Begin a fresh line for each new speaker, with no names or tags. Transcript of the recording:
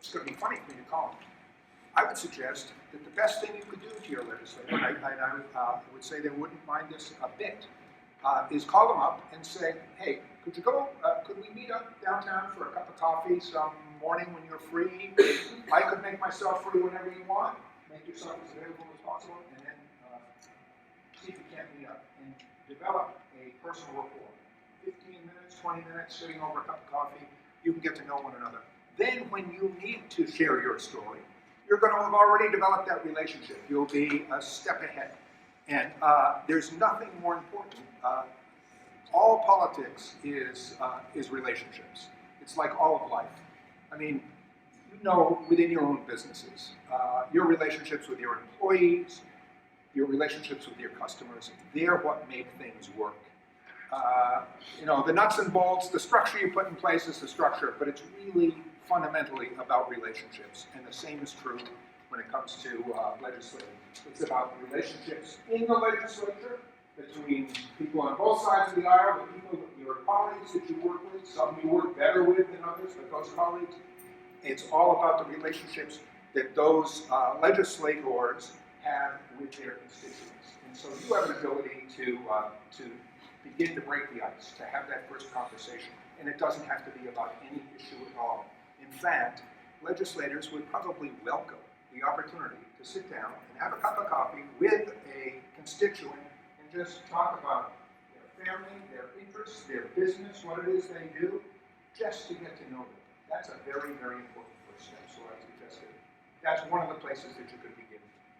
it's going to be funny for me to call them. I would suggest that the best thing you could do to your legislator, and I would say they wouldn't mind this a bit, is call them up and say, hey, could we meet up downtown for a cup of coffee some morning when you're free? I could make myself free whenever you want. Make yourself as available as possible, and then see if you can't meet up and develop a personal rapport. 15 minutes, 20 minutes, sitting over a cup of coffee, you can get to know one another. Then when you need to share your story, you're going to have already developed that relationship. You'll be a step ahead. And there's nothing more important. All politics is relationships. It's like all of life. I mean, you know, within your own businesses, your relationships with your employees, your relationships with your customers, they're what make things work. You know, the nuts and bolts, the structure you put in place is the structure, but it's really fundamentally about relationships. And the same is true when it comes to legislating. It's about relationships in the legislature between people on both sides of the aisle, the people, your colleagues that you work with, some you work better with than others, but those colleagues. It's all about the relationships that those legislators have with their constituents. And so you have an ability to begin to break the ice, to have that first conversation. And it doesn't have to be about any issue at all. In fact, legislators would probably welcome the opportunity to sit down and have a cup of coffee with a constituent and just talk about their family, their interests, their business, what it is they do, just to get to know them. That's a very, very important first step. So I suggest that that's one of the places that you could begin.